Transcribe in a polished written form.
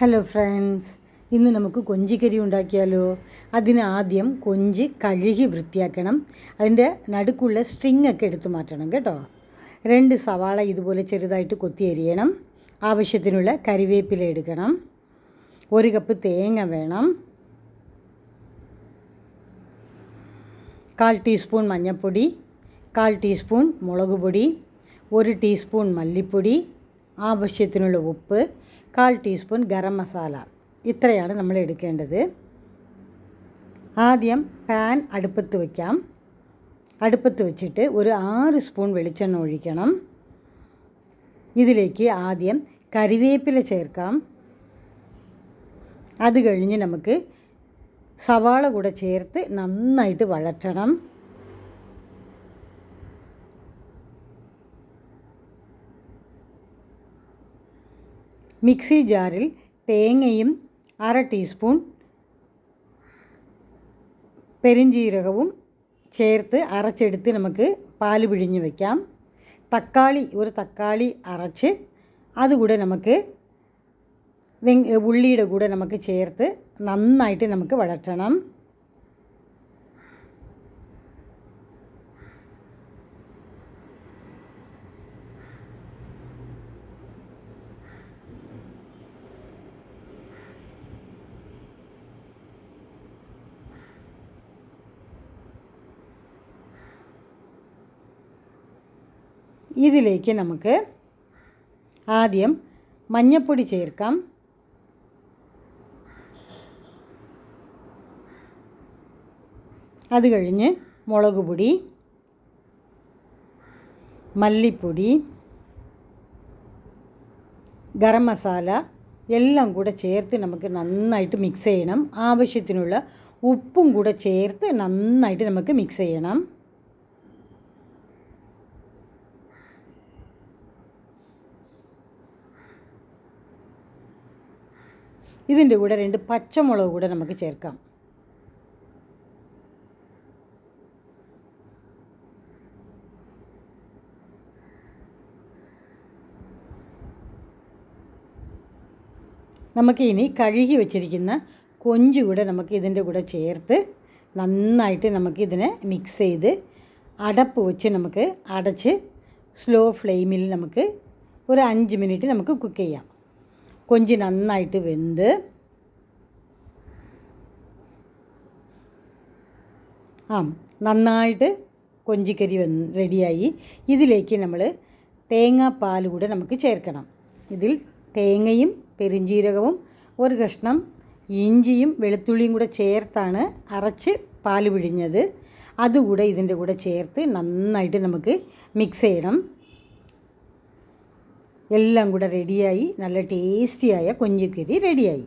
Hello friends, ഇന്ന് നമുക്ക് കൊഞ്ചിക്കരി ഉണ്ടാക്കിയാലോ. ആദ്യം കൊഞ്ച് കഴുകി വൃത്തിയാക്കണം. അതിൻ്റെ നടുക്കുള്ള സ്ട്രിങ് ഒക്കെ എടുത്തു മാറ്റണം കേട്ടോ. 2 സവാള ഇതുപോലെ ചെറുതായിട്ട് കൊത്തി അരിയണം. ആവശ്യത്തിനുള്ള കറിവേപ്പില എടുക്കണം. 1 കപ്പ് തേങ്ങ വേണം. 1/4 ടീസ്പൂൺ മഞ്ഞൾപ്പൊടി, 1/4 ടീസ്പൂൺ മുളക് പൊടി, 1 ടീസ്പൂൺ മല്ലിപ്പൊടി, ആവശ്യത്തിനുള്ള ഉപ്പ്, 1/4 ടീസ്പൂൺ ഗരം മസാല. ഇത്രയാണ് നമ്മൾ എടുക്കേണ്ടത്. ആദ്യം പാൻ അടുപ്പത്ത് വയ്ക്കാം. അടുപ്പത്ത് വെച്ചിട്ട് ഒരു 6 സ്പൂൺ വെളിച്ചെണ്ണ ഒഴിക്കണം. ഇതിലേക്ക് ആദ്യം കറിവേപ്പില ചേർക്കാം. അത് കഴിഞ്ഞ് നമുക്ക് സവാള കൂടെ ചേർത്ത് നന്നായിട്ട് വഴറ്റണം. മിക്സി ജാറിൽ തേങ്ങയും 1/2 ടീസ്പൂൺ പെരുംജീരകവും ചേർത്ത് അരച്ചെടുത്ത് നമുക്ക് പാല് പിഴിഞ്ഞ് വയ്ക്കാം. ഒരു തക്കാളി അരച്ച് അതുകൂടെ നമുക്ക് ഉള്ളിയുടെ കൂടെ നമുക്ക് ചേർത്ത് നന്നായിട്ട് നമുക്ക് വഴറ്റണം. ഇതിലേക്ക് നമുക്ക് ആദ്യം മഞ്ഞൾപ്പൊടി ചേർക്കാം. അത് കഴിഞ്ഞ് മുളക് പൊടി, മല്ലിപ്പൊടി, ഗരം മസാല എല്ലാം കൂടെ ചേർത്ത് നമുക്ക് നന്നായിട്ട് മിക്സ് ചെയ്യണം. ആവശ്യത്തിനുള്ള ഉപ്പും കൂടെ ചേർത്ത് നന്നായിട്ട് നമുക്ക് മിക്സ് ചെയ്യണം. ഇതിൻ്റെ കൂടെ 2 പച്ചമുളക് കൂടെ നമുക്ക് ചേർക്കാം. നമുക്ക് ഇനി കഴുകി വച്ചിരിക്കുന്ന കൊഞ്ച് കൂടെ നമുക്ക് ഇതിൻ്റെ കൂടെ ചേർത്ത് നന്നായിട്ട് നമുക്കിതിനെ മിക്സ് ചെയ്ത് അടപ്പ് വെച്ച് നമുക്ക് അടച്ച് സ്ലോ ഫ്ലെയിമിൽ നമുക്ക് ഒരു 5 മിനിറ്റ് നമുക്ക് കുക്ക് ചെയ്യാം. കൊഞ്ച് നന്നായിട്ട് വെന്ത് നന്നായിട്ട് കൊഞ്ചിക്കരി റെഡിയായി. ഇതിലേക്ക് നമ്മൾ തേങ്ങാപ്പാൽ കൂടെ നമുക്ക് ചേർക്കണം. ഇതിൽ തേങ്ങയും പെരുംജീരകവും 1 കഷ്ണം ഇഞ്ചിയും വെളുത്തുള്ളിയും കൂടെ ചേർത്താണ് അരച്ച് പാൽ പിഴിഞ്ഞത്. അതുകൂടെ ഇതിൻ്റെ കൂടെ ചേർത്ത് നന്നായിട്ട് നമുക്ക് മിക്സ് ചെയ്യണം. എല്ലാം കൂടെ റെഡിയായി. നല്ല ടേസ്റ്റിയായ കൊഞ്ചിക്കരി റെഡിയായി.